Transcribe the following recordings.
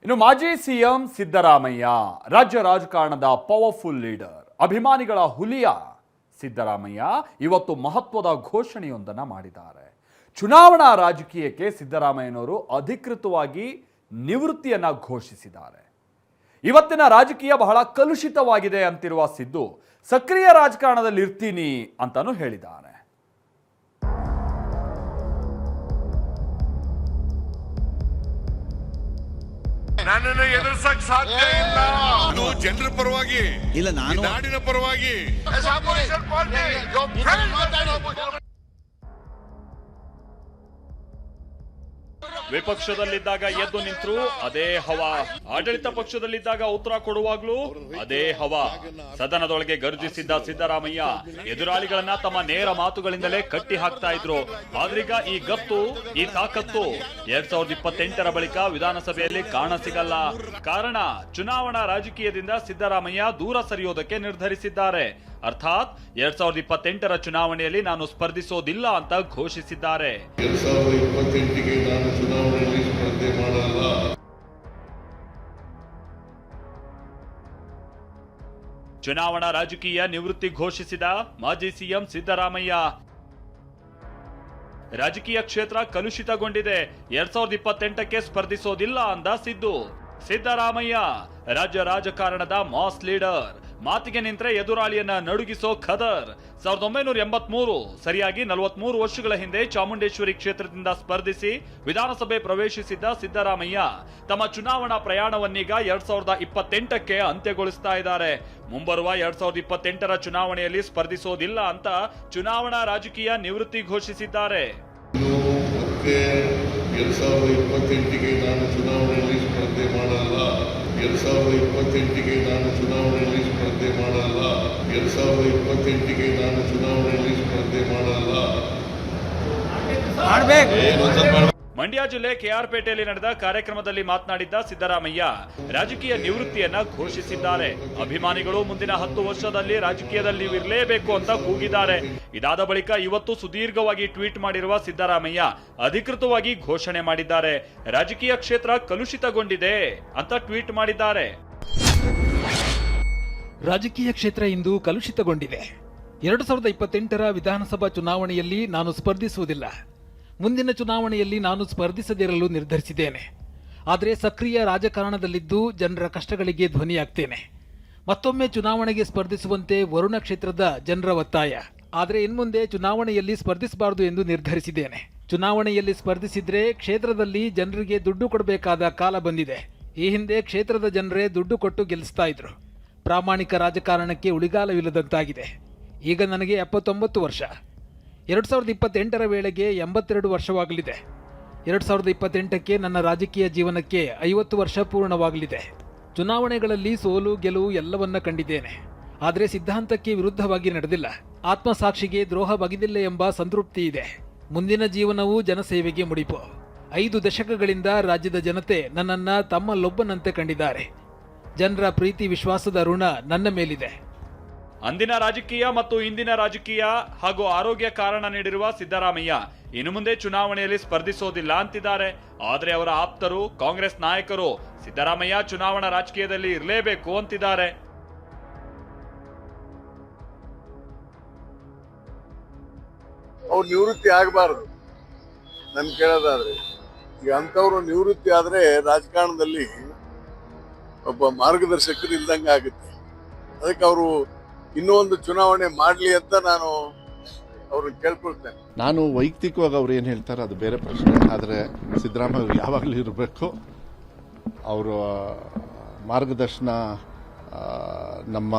ಇನ್ನು ಮಾಜಿ ಸಿಎಂ ಸಿದ್ದರಾಮಯ್ಯ ರಾಜ್ಯ ರಾಜಕಾರಣದ ಪವರ್ಫುಲ್ ಲೀಡರ್, ಅಭಿಮಾನಿಗಳ ಹುಲಿಯ ಸಿದ್ದರಾಮಯ್ಯ ಇವತ್ತು ಮಹತ್ವದ ಘೋಷಣೆಯೊಂದನ್ನು ಮಾಡಿದ್ದಾರೆ. ಚುನಾವಣಾ ರಾಜಕೀಯಕ್ಕೆ ಸಿದ್ದರಾಮಯ್ಯನವರು ಅಧಿಕೃತವಾಗಿ ನಿವೃತ್ತಿಯನ್ನ ಘೋಷಿಸಿದ್ದಾರೆ. ಇವತ್ತಿನ ರಾಜಕೀಯ ಬಹಳ ಕಲುಷಿತವಾಗಿದೆ ಅಂತಿರುವ ಸಿದ್ದು ಸಕ್ರಿಯ ರಾಜಕಾರಣದಲ್ಲಿ ಇರ್ತೀನಿ ಅಂತಾನೂ ಹೇಳಿದ್ದಾರೆ. ನನ್ನನ್ನು ಎದುರಿಸಕ್ ಸಾಧ್ಯ ಇಲ್ಲ. ನಾನು ಜನರ ಪರವಾಗಿ ಇಲ್ಲ, ನಾನು ನಾಡಿನ ಪರವಾಗಿ ವಿಪಕ್ಷದಲ್ಲಿದ್ದಾಗ ಎದ್ದು ನಿಂತರು ಅದೇ ಹವಾ, ಆಡಳಿತ ಪಕ್ಷದಲ್ಲಿದ್ದಾಗ ಉತ್ತರ ಕೊಡುವಾಗ್ಲೂ ಅದೇ ಹವಾ. ಸದನದೊಳಗೆ ಗರ್ಜಿಸಿದ್ದ ಸಿದ್ದರಾಮಯ್ಯ ಎದುರಾಳಿಗಳನ್ನ ತಮ್ಮ ನೇರ ಮಾತುಗಳಿಂದಲೇ ಕಟ್ಟಿ ಹಾಕ್ತಾ ಇದ್ರು. ಆದ್ರೀಗ ಈ ಗತ್ತು, ಈ ತಾಕತ್ತು 2028ರ ಬಳಿಕ ವಿಧಾನಸಭೆಯಲ್ಲಿ ಕಾಣಸಿಗಲ್ಲ. ಕಾರಣ ಚುನಾವಣಾ ರಾಜಕೀಯದಿಂದ ಸಿದ್ದರಾಮಯ್ಯ ದೂರ ಸರಿಯೋದಕ್ಕೆ ನಿರ್ಧರಿಸಿದ್ದಾರೆ. ಅರ್ಥಾತ್ 2028ರ ಚುನಾವಣೆಯಲ್ಲಿ ನಾನು ಸ್ಪರ್ಧಿಸೋದಿಲ್ಲ ಅಂತ ಘೋಷಿಸಿದ್ದಾರೆ. 2028ಗೆ ನಾನು ಚುನಾವಣೆಯಲ್ಲಿ ಸ್ಪರ್ಧೆ ಮಾಡಲ್ಲ. ಚುನಾವಣಾ ರಾಜಕೀಯ ನಿವೃತ್ತಿ ಘೋಷಿಸಿದ ಮಾಜಿ ಸಿಎಂ ಸಿದ್ದರಾಮಯ್ಯ. ರಾಜಕೀಯ ಕ್ಷೇತ್ರ ಕಲುಷಿತಗೊಂಡಿದೆ, 2028ಕ್ಕೆ ಸ್ಪರ್ಧಿಸೋದಿಲ್ಲ ಅಂದ ಸಿದ್ದರಾಮಯ್ಯ ರಾಜ್ಯ ರಾಜಕಾರಣದ ಮಾಸ್ ಲೀಡರ್. ಮಾತಿಗೆ ನಿಂತ್ರೆ ಎದುರಾಳಿಯನ್ನ ನಡುಗಿಸೋ ಖದರ್. 1983 ಸರಿಯಾಗಿ 43 ವರ್ಷಗಳ ಹಿಂದೆ ಚಾಮುಂಡೇಶ್ವರಿ ಕ್ಷೇತ್ರದಿಂದ ಸ್ಪರ್ಧಿಸಿ ವಿಧಾನಸಭೆ ಪ್ರವೇಶಿಸಿದ್ದ ಸಿದ್ದರಾಮಯ್ಯ ತಮ್ಮ ಚುನಾವಣಾ ಪ್ರಯಾಣವನ್ನೀಗ 2028ಕ್ಕೆ ಅಂತ್ಯಗೊಳಿಸ್ತಾ ಇದ್ದಾರೆ. ಮುಂಬರುವ 2028ರ ಚುನಾವಣೆಯಲ್ಲಿ ಸ್ಪರ್ಧಿಸೋದಿಲ್ಲ ಅಂತ ಚುನಾವಣಾ ರಾಜಕೀಯ ನಿವೃತ್ತಿ ಘೋಷಿಸಿದ್ದಾರೆ. 2028ಗೆ ನಾನು ಚುನಾವಣೆಯಲ್ಲಿ ಸ್ಪರ್ಧೆ ಮಾಡಲ್ಲ. 2028ಗೆ ನಾನು ಚುನಾವಣೆಯಲ್ಲಿ ಸ್ಪರ್ಧೆ ಮಾಡಲ್ಲ. 2028ಗೆ ನಾನು ಚುನಾವಣೆಯಲ್ಲಿ ಸ್ಪರ್ಧೆ ಮಾಡಲ್ಲ. ಮಂಡ್ಯ ಜಿಲ್ಲೆ ಕೆಆರ್ಪೇಟೆಯಲ್ಲಿ ನಡೆದ ಕಾರ್ಯಕ್ರಮದಲ್ಲಿ ಮಾತನಾಡಿದ್ದ ಸಿದ್ದರಾಮಯ್ಯ ರಾಜಕೀಯ ನಿವೃತ್ತಿಯನ್ನ ಘೋಷಿಸಿದ್ದಾರೆ. ಅಭಿಮಾನಿಗಳು ಮುಂದಿನ 10 ವರ್ಷದಲ್ಲಿ ರಾಜಕೀಯದಲ್ಲಿ ಇರಲೇಬೇಕು ಅಂತ ಕೂಗಿದ್ದಾರೆ. ಇದಾದ ಬಳಿಕ ಇವತ್ತು ಸುದೀರ್ಘವಾಗಿ ಟ್ವೀಟ್ ಮಾಡಿರುವ ಸಿದ್ದರಾಮಯ್ಯ ಅಧಿಕೃತವಾಗಿ ಘೋಷಣೆ ಮಾಡಿದ್ದಾರೆ. ರಾಜಕೀಯ ಕ್ಷೇತ್ರ ಕಲುಷಿತಗೊಂಡಿದೆ ಅಂತ ಟ್ವೀಟ್ ಮಾಡಿದ್ದಾರೆ. ರಾಜಕೀಯ ಕ್ಷೇತ್ರ ಇಂದು ಕಲುಷಿತಗೊಂಡಿದೆ. 2028ರ ವಿಧಾನಸಭಾ ಚುನಾವಣೆಯಲ್ಲಿ ನಾನು ಸ್ಪರ್ಧಿಸುವುದಿಲ್ಲ. ಮುಂದಿನ ಚುನಾವಣೆಯಲ್ಲಿ ನಾನು ಸ್ಪರ್ಧಿಸದಿರಲು ನಿರ್ಧರಿಸಿದ್ದೇನೆ. ಆದರೆ ಸಕ್ರಿಯ ರಾಜಕಾರಣದಲ್ಲಿದ್ದು ಜನರ ಕಷ್ಟಗಳಿಗೆ ಧ್ವನಿಯಾಗ್ತೇನೆ. ಮತ್ತೊಮ್ಮೆ ಚುನಾವಣೆಗೆ ಸ್ಪರ್ಧಿಸುವಂತೆ ವರುಣ ಕ್ಷೇತ್ರದ ಜನರ ಒತ್ತಾಯ. ಆದರೆ ಇನ್ಮುಂದೆ ಚುನಾವಣೆಯಲ್ಲಿ ಸ್ಪರ್ಧಿಸಬಾರದು ಎಂದು ನಿರ್ಧರಿಸಿದ್ದೇನೆ. ಚುನಾವಣೆಯಲ್ಲಿ ಸ್ಪರ್ಧಿಸಿದ್ರೆ ಕ್ಷೇತ್ರದಲ್ಲಿ ಜನರಿಗೆ ದುಡ್ಡು ಕೊಡಬೇಕಾದ ಕಾಲ ಬಂದಿದೆ. ಈ ಹಿಂದೆ ಕ್ಷೇತ್ರದ ಜನರೇ ದುಡ್ಡು ಕೊಟ್ಟು ಗೆಲ್ಲಿಸ್ತಾ ಇದ್ರು. ಪ್ರಾಮಾಣಿಕ ರಾಜಕಾರಣಕ್ಕೆ ಉಳಿಗಾಲವಿಲ್ಲದಂತಾಗಿದೆ. ಈಗ ನನಗೆ 79 ವರ್ಷ. 2028ರ ವೇಳೆಗೆ 82 ವರ್ಷವಾಗಲಿದೆ. 2028ಕ್ಕೆ ನನ್ನ ರಾಜಕೀಯ ಜೀವನಕ್ಕೆ 50 ವರ್ಷ ಪೂರ್ಣವಾಗಲಿದೆ. ಚುನಾವಣೆಗಳಲ್ಲಿ ಸೋಲು ಗೆಲುವು ಎಲ್ಲವನ್ನ ಕಂಡಿದ್ದೇನೆ. ಆದರೆ ಸಿದ್ಧಾಂತಕ್ಕೆ ವಿರುದ್ಧವಾಗಿ ನಡೆದಿಲ್ಲ. ಆತ್ಮಸಾಕ್ಷಿಗೆ ದ್ರೋಹ ಬಗೆದಿಲ್ಲ ಎಂಬ ಸಂತೃಪ್ತಿ ಇದೆ. ಮುಂದಿನ ಜೀವನವೂ ಜನಸೇವೆಗೆ ಮುಡಿಪು. 5 ದಶಕಗಳಿಂದ ರಾಜ್ಯದ ಜನತೆ ನನ್ನನ್ನ ತಮ್ಮಲ್ಲೊಬ್ಬನಂತೆ ಕಂಡಿದ್ದಾರೆ. ಜನರ ಪ್ರೀತಿ ವಿಶ್ವಾಸದ ಋಣ ನನ್ನ ಮೇಲಿದೆ. ಅಂದಿನ ರಾಜಕೀಯ ಮತ್ತು ಇಂದಿನ ರಾಜಕೀಯ ಹಾಗೂ ಆರೋಗ್ಯ ಕಾರಣ ನೀಡಿರುವ ಸಿದ್ದರಾಮಯ್ಯ ಇನ್ನು ಮುಂದೆ ಚುನಾವಣೆಯಲ್ಲಿ ಸ್ಪರ್ಧಿಸೋದಿಲ್ಲ ಅಂತಿದ್ದಾರೆ. ಆದರೆ ಅವರ ಆಪ್ತರು, ಕಾಂಗ್ರೆಸ್ ನಾಯಕರು ಸಿದ್ದರಾಮಯ್ಯ ಚುನಾವಣಾ ರಾಜಕೀಯದಲ್ಲಿ ಇರಲೇಬೇಕು ಅಂತಿದ್ದಾರೆ. ಅವ್ರು ನಿವೃತ್ತಿ ಆಗಬಾರದು ನನ್ ಕೇಳೋದಾದ್ರೆ. ಈಗ ಅಂಥವ್ರು ನಿವೃತ್ತಿ ಆದ್ರೆ ರಾಜಕಾರಣದಲ್ಲಿ ಒಬ್ಬ ಮಾರ್ಗದರ್ಶಕರು ಇಲ್ದಂಗೆ ಆಗುತ್ತೆ. ಅದಕ್ಕೆ ಅವರು ಇನ್ನೂ ಒಂದು ಚುನಾವಣೆ ಮಾಡಲಿ ಅಂತ ನಾನು ಅವ್ರನ್ನ ಕೇಳ್ಕೊಳ್ತೇನೆ. ನಾನು ವೈಯಕ್ತಿಕವಾಗಿ ಅವ್ರು ಏನು ಹೇಳ್ತಾರೆ ಅದು ಬೇರೆ ಪ್ರಶ್ನೆ. ಆದರೆ ಸಿದ್ದರಾಮಯ್ಯ ಅವರು ಯಾವಾಗಲೂ ಇರಬೇಕು. ಅವರ ಮಾರ್ಗದರ್ಶನ ನಮ್ಮ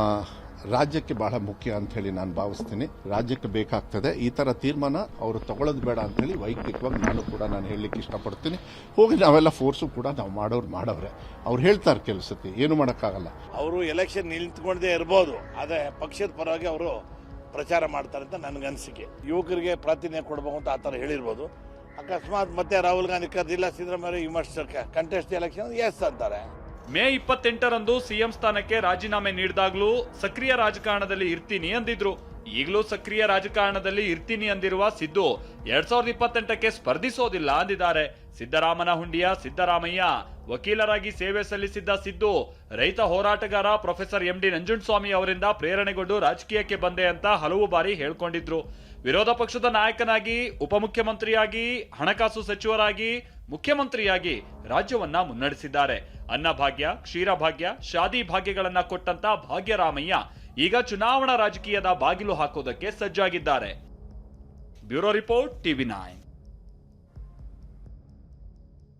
ರಾಜ್ಯಕ್ಕೆ ಬಹಳ ಮುಖ್ಯ ಅಂತ ಹೇಳಿ ನಾನು ಭಾವಿಸ್ತೀನಿ. ರಾಜ್ಯಕ್ಕೆ ಬೇಕಾಗ್ತದೆ. ಈ ಥರ ತೀರ್ಮಾನ ಅವರು ತಗೊಳ್ಳೋದು ಬೇಡ ಅಂತ ಹೇಳಿ ವೈಯಕ್ತಿಕವಾಗಿ ನಾನು ಹೇಳಲಿಕ್ಕೆ ಇಷ್ಟಪಡ್ತೀನಿ. ಹೋಗಿ ನಾವೆಲ್ಲ ಫೋರ್ಸು ಕೂಡ ನಾವು ಮಾಡವ್ರೆ. ಅವ್ರು ಹೇಳ್ತಾರೆ ಕೆಲಸಕ್ಕೆ ಏನು ಮಾಡೋಕ್ಕಾಗಲ್ಲ. ಅವರು ಎಲೆಕ್ಷನ್ ನಿಂತ್ಕೊಂಡೇ ಇರ್ಬೋದು, ಆದರೆ ಪಕ್ಷದ ಪರವಾಗಿ ಅವರು ಪ್ರಚಾರ ಮಾಡ್ತಾರೆ ಅಂತ ನನಗನ್ಸಿಕೆ. ಯುವಕರಿಗೆ ಪ್ರಾತಿನಿಧ್ಯ ಕೊಡಬೇಕು ಅಂತ ಆ ಥರ ಹೇಳಿರ್ಬೋದು. ಅಕಸ್ಮಾತ್ ಮತ್ತೆ ರಾಹುಲ್ ಗಾಂಧಿ ಕರೆದಿಲ್ಲ, Siddaramaiah must contest election yes ಅಂತಾರೆ. ಮೇ 28ರಂದು ಸಿಎಂ ಸ್ಥಾನಕ್ಕೆ ರಾಜೀನಾಮೆ ನೀಡಿದಾಗ್ಲೂ ಸಕ್ರಿಯ ರಾಜಕಾರಣದಲ್ಲಿ ಇರ್ತೀನಿ ಅಂದಿದ್ರು. ಈಗಲೂ ಸಕ್ರಿಯ ರಾಜಕಾರಣದಲ್ಲಿ ಇರ್ತೀನಿ ಅಂದಿರುವ ಸಿದ್ದು 2028ಕ್ಕೆ ಸ್ಪರ್ಧಿಸೋದಿಲ್ಲ ಅಂದಿದ್ದಾರೆ. ಸಿದ್ದರಾಮನ ಹುಂಡಿಯ ಸಿದ್ದರಾಮಯ್ಯ ವಕೀಲರಾಗಿ ಸೇವೆ ಸಲ್ಲಿಸಿದ್ದ ಸಿದ್ದು ರೈತ ಹೋರಾಟಗಾರ ಪ್ರೊಫೆಸರ್ MD ನಂಜುಂಡಸ್ವಾಮಿ ಅವರಿಂದ ಪ್ರೇರಣೆಗೊಂಡು ರಾಜಕೀಯಕ್ಕೆ ಬಂದೆ ಅಂತ ಹಲವು ಬಾರಿ ಹೇಳ್ಕೊಂಡಿದ್ರು. ವಿರೋಧ ಪಕ್ಷದ ನಾಯಕನಾಗಿ, ಉಪಮುಖ್ಯಮಂತ್ರಿಯಾಗಿ, ಹಣಕಾಸು ಸಚಿವರಾಗಿ, ಮುಖ್ಯಮಂತ್ರಿಯಾಗಿ ರಾಜ್ಯವನ್ನ ಮುನ್ನಡೆಸಿದ್ದಾರೆ. ಅನ್ನಭಾಗ್ಯ, ಕ್ಷೀರಭಾಗ್ಯ, ಶಾದಿ ಭಾಗ್ಯಗಳನ್ನ ಕೊಟ್ಟಂತ ಭಾಗ್ಯರಾಮಯ್ಯ ಈಗ ಚುನಾವಣಾ ರಾಜಕೀಯದ ಬಾಗಿಲು ಹಾಕೋದಕ್ಕೆ ಸಜ್ಜಾಗಿದ್ದಾರೆ. Bureau report, TV9.